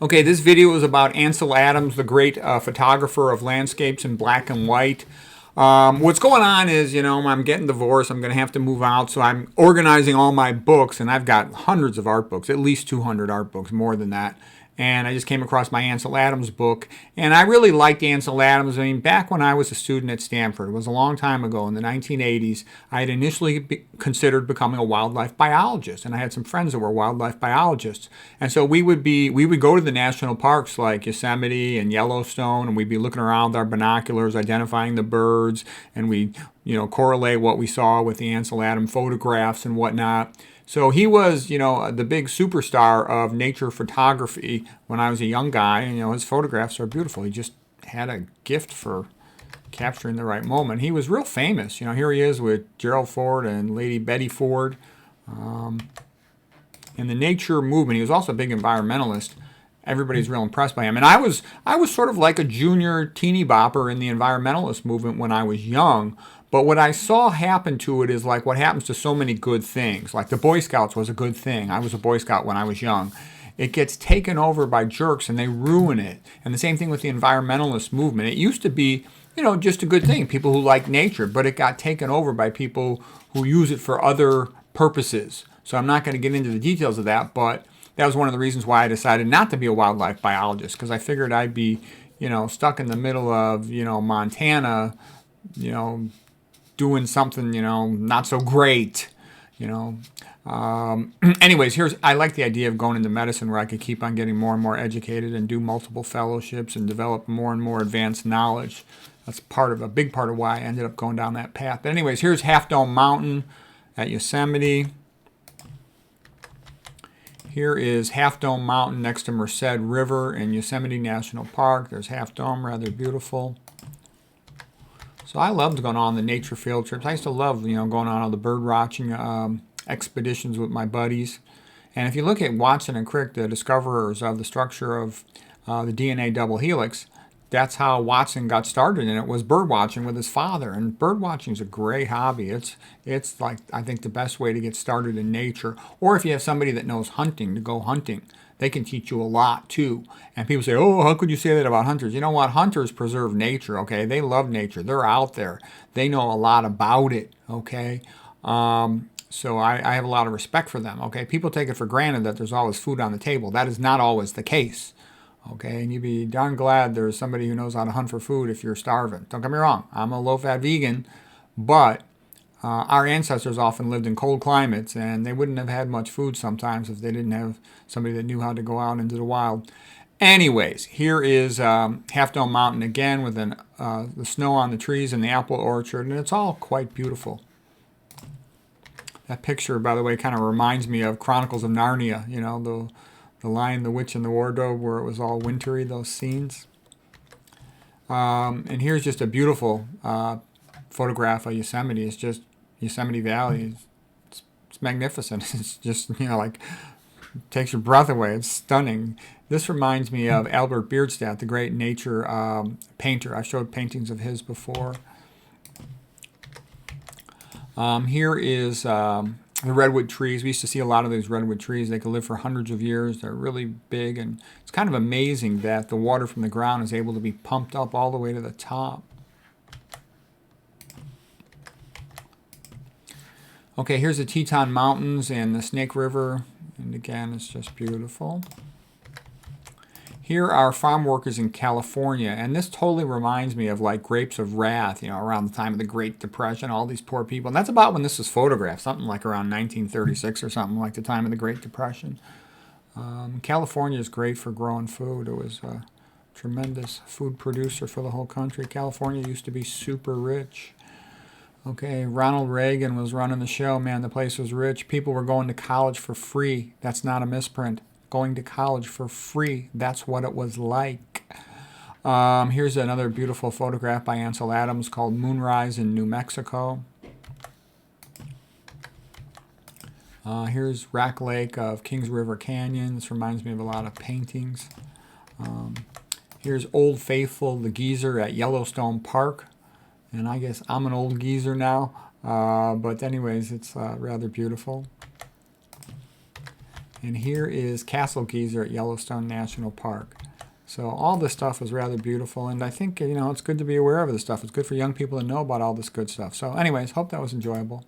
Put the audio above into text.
Okay, this video is about Ansel Adams, the great photographer of landscapes in black and white. What's going on is, I'm getting divorced. I'm going to have to move out. So I'm organizing all my books, and I've got hundreds of art books, at least 200 art books, more than that. And I just came across my Ansel Adams book, and I really liked Ansel Adams. I mean, back when I was a student at Stanford, it was a long time ago in the 1980s, I had initially considered becoming a wildlife biologist, and I had some friends that were wildlife biologists. And so we would go to the national parks like Yosemite and Yellowstone, and we'd be looking around with our binoculars, identifying the birds, and we correlate what we saw with the Ansel Adams photographs and whatnot. So he was, the big superstar of nature photography when I was a young guy. And, his photographs are beautiful. He just had a gift for capturing the right moment. He was real famous. Here he is with Gerald Ford and Lady Betty Ford. In the nature movement, he was also a big environmentalist. Everybody's real impressed by him. And I was sort of like a junior teeny bopper in the environmentalist movement when I was young. But what I saw happen to it is like what happens to so many good things. Like the Boy Scouts was a good thing. I was a Boy Scout when I was young. It gets taken over by jerks and they ruin it. And the same thing with the environmentalist movement. It used to be, just a good thing, people who like nature, but it got taken over by people who use it for other purposes. So I'm not going to get into the details of that, but that was one of the reasons why I decided not to be a wildlife biologist, because I figured I'd be, stuck in the middle of, Montana, doing something, not so great, Anyways, I like the idea of going into medicine where I could keep on getting more and more educated and do multiple fellowships and develop more and more advanced knowledge. That's a big part of why I ended up going down that path. But anyways, here's Half Dome Mountain at Yosemite. Here is Half Dome Mountain next to Merced River in Yosemite National Park. There's Half Dome, rather beautiful. So I loved going on the nature field trips. I used to love, going on all the bird watching expeditions with my buddies. And if you look at Watson and Crick, the discoverers of the structure of the DNA double helix, that's how Watson got started, and it was bird watching with his father. And bird watching is a great hobby. It's like, I think, the best way to get started in nature. Or if you have somebody that knows hunting, to go hunting. They can teach you a lot too. And people say, oh, how could you say that about hunters? You know what? Hunters preserve nature, okay? They love nature. They're out there. They know a lot about it, okay? So I have a lot of respect for them, okay? People take it for granted that there's always food on the table. That is not always the case, okay? And you'd be darn glad there's somebody who knows how to hunt for food if you're starving. Don't get me wrong. I'm a low-fat vegan, but our ancestors often lived in cold climates, and they wouldn't have had much food sometimes if they didn't have somebody that knew how to go out into the wild. Anyways, here is Half Dome Mountain again with the snow on the trees and the apple orchard, and it's all quite beautiful. That picture, by the way, kind of reminds me of Chronicles of Narnia, the Lion, the Witch, and the Wardrobe, where it was all wintry, those scenes. And here's just a beautiful photograph of Yosemite. It's just Yosemite Valley. It's magnificent. It's just, like, takes your breath away. It's stunning. This reminds me of Albert Bierstadt, the great nature painter. I've showed paintings of his before. Here is the redwood trees. We used to see a lot of these redwood trees. They could live for hundreds of years. They're really big, and it's kind of amazing that the water from the ground is able to be pumped up all the way to the top. Okay, here's the Teton Mountains and the Snake River, and again, it's just beautiful. Here are farm workers in California, and this totally reminds me of like Grapes of Wrath, around the time of the Great Depression, all these poor people. And that's about when this was photographed, something like around 1936 or something, like the time of the Great Depression. California is great for growing food. It was a tremendous food producer for the whole country. California used to be super rich. Okay, Ronald Reagan was running the show, man. The place was rich. People were going to college for free. That's not a misprint. Going to college for free. That's what it was like. Here's another beautiful photograph by Ansel Adams called Moonrise in New Mexico. Here's Rack Lake of Kings River Canyon. This reminds me of a lot of paintings. Here's Old Faithful, the geyser at Yellowstone Park. And I guess I'm an old geezer now. But anyways, it's rather beautiful. And here is Castle Geyser at Yellowstone National Park. So all this stuff is rather beautiful, and I think, it's good to be aware of this stuff. It's good for young people to know about all this good stuff. So anyways, hope that was enjoyable.